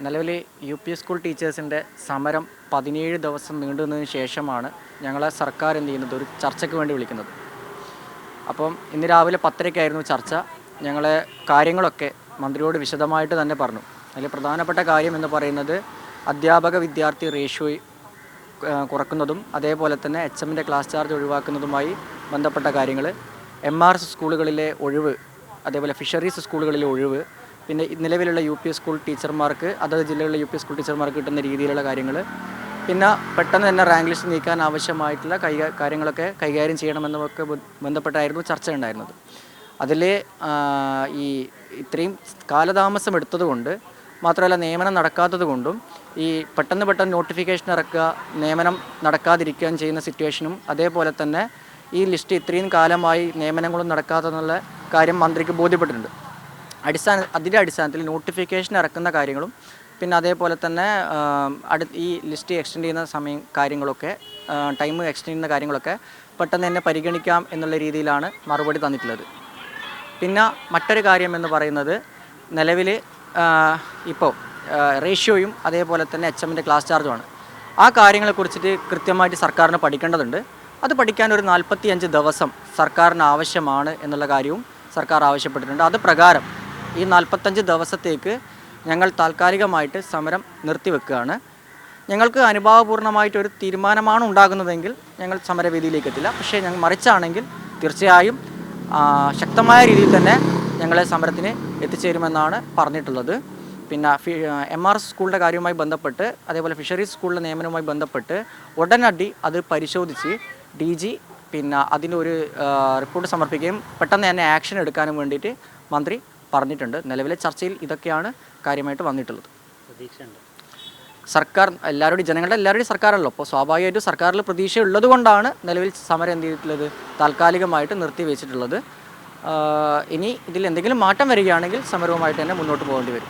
നിലവിൽ സ്കൂൾ ടീച്ചേഴ്സിൻ്റെ സമരം 17 ദിവസം നീണ്ടുനിന്നതിന് ശേഷമാണ് ഞങ്ങളെ സർക്കാർ എന്ത് ചെയ്യുന്നത് ഒരു ചർച്ചയ്ക്ക് വേണ്ടി വിളിക്കുന്നത്. അപ്പം ഇന്ന് രാവിലെ 10:30-ക്കായിരുന്നു ചർച്ച. ഞങ്ങളെ കാര്യങ്ങളൊക്കെ മന്ത്രിയോട് വിശദമായിട്ട് തന്നെ പറഞ്ഞു. അതിൽ പ്രധാനപ്പെട്ട കാര്യം എന്ന് പറയുന്നത് അധ്യാപക വിദ്യാർത്ഥി റേഷ്യോ കുറക്കുന്നതും അതേപോലെ തന്നെ HMൻ്റെ ക്ലാസ് ചാർജ് ഒഴിവാക്കുന്നതുമായി ബന്ധപ്പെട്ട കാര്യങ്ങൾ, MRS സ്കൂളുകളിലെ ഒഴിവ്, അതേപോലെ ഫിഷറീസ് സ്കൂളുകളിലെ ഒഴിവ്, പിന്നെ നിലവിലുള്ള സ്കൂൾ ടീച്ചർമാർക്ക് അതത് ജില്ലകളിലെ സ്കൂൾ ടീച്ചർമാർക്ക് കിട്ടുന്ന രീതിയിലുള്ള കാര്യങ്ങൾ, പിന്നെ പെട്ടെന്ന് തന്നെ റാങ്ക് ലിസ്റ്റ് നീക്കാൻ ആവശ്യമായിട്ടുള്ള കാര്യങ്ങളൊക്കെ കൈകാര്യം ചെയ്യണമെന്നൊക്കെ ബന്ധപ്പെട്ടായിരുന്നു ചർച്ച ഉണ്ടായിരുന്നത്. അതിൽ ഈ ഇത്രയും കാലതാമസം എടുത്തതുകൊണ്ട് മാത്രമല്ല നിയമനം നടക്കാത്തത് കൊണ്ടും ഈ പെട്ടെന്ന് നോട്ടിഫിക്കേഷൻ ഇറക്കുക, നിയമനം നടക്കാതിരിക്കുകയും ചെയ്യുന്ന സിറ്റുവേഷനും, അതേപോലെ തന്നെ ഈ ലിസ്റ്റ് ഇത്രയും കാലമായി നിയമനങ്ങളും നടക്കാത്തെന്നുള്ള കാര്യം മന്ത്രിക്ക് ബോധ്യപ്പെട്ടിട്ടുണ്ട്. അതിൻ്റെ അടിസ്ഥാനത്തിൽ നോട്ടിഫിക്കേഷൻ ഇറക്കുന്ന കാര്യങ്ങളും പിന്നെ അതേപോലെ തന്നെ ഈ ലിസ്റ്റ് എക്സ്റ്റെൻഡ് ചെയ്യുന്ന കാര്യങ്ങളൊക്കെ ടൈം എക്സ്റ്റെൻഡ് ചെയ്യുന്ന കാര്യങ്ങളൊക്കെ പെട്ടെന്ന് തന്നെ പരിഗണിക്കാം എന്നുള്ള രീതിയിലാണ് മറുപടി തന്നിട്ടുള്ളത്. പിന്നെ മറ്റൊരു കാര്യം എന്ന് പറയുന്നത് നിലവിൽ ഇപ്പോൾ റേഷ്യോയും അതേപോലെ തന്നെ HMൻ്റെ ക്ലാസ് ചാർജുമാണ്. ആ കാര്യങ്ങളെക്കുറിച്ചിട്ട് കൃത്യമായിട്ട് സർക്കാരിന് പഠിക്കേണ്ടതുണ്ട്. അത് പഠിക്കാൻ ഒരു 45 ദിവസം സർക്കാരിന് ആവശ്യമാണ് എന്നുള്ള കാര്യവും സർക്കാർ ആവശ്യപ്പെട്ടിട്ടുണ്ട്. അത് പ്രകാരം ഈ 45 ദിവസത്തേക്ക് ഞങ്ങൾ താൽക്കാലികമായിട്ട് സമരം നിർത്തിവെക്കുകയാണ്. ഞങ്ങൾക്ക് അനുഭാവപൂർണ്ണമായിട്ടൊരു തീരുമാനമാണ് ഉണ്ടാകുന്നതെങ്കിൽ ഞങ്ങൾ സമരവേദിയിലേക്ക് എത്തില്ല. പക്ഷേ ഞങ്ങൾ മറിച്ചാണെങ്കിൽ തീർച്ചയായും ശക്തമായ രീതിയിൽ തന്നെ ഞങ്ങളെ സമരത്തിന് എത്തിച്ചേരുമെന്നാണ് പറഞ്ഞിട്ടുള്ളത്. പിന്നെ MRS സ്കൂളിൻ്റെ കാര്യവുമായി ബന്ധപ്പെട്ട് അതേപോലെ ഫിഷറീസ് സ്കൂളിലെ നിയമനവുമായി ബന്ധപ്പെട്ട് ഉടനടി അത് പരിശോധിച്ച് DG പിന്നെ അതിൻ്റെ ഒരു റിപ്പോർട്ട് സമർപ്പിക്കുകയും പെട്ടെന്ന് തന്നെ ആക്ഷൻ എടുക്കാനും വേണ്ടിയിട്ട് മന്ത്രി പറഞ്ഞിട്ടുണ്ട്. നിലവിലെ ചർച്ചയിൽ ഇതൊക്കെയാണ് കാര്യമായിട്ട് വന്നിട്ടുള്ളത്. സർക്കാർ ജനങ്ങളുടെ എല്ലാവരുടെയും സർക്കാരല്ലോ, അപ്പോൾ സ്വാഭാവികമായിട്ടും സർക്കാരിൽ പ്രതീക്ഷ ഉള്ളത് കൊണ്ടാണ് നിലവിൽ സമരം എന്ത് ചെയ്തിട്ടുള്ളത് താൽക്കാലികമായിട്ട് നിർത്തിവെച്ചിട്ടുള്ളത്. ഇനി ഇതിൽ എന്തെങ്കിലും മാറ്റം വരികയാണെങ്കിൽ സമരവുമായിട്ട് തന്നെ മുന്നോട്ട് പോകേണ്ടി വരും.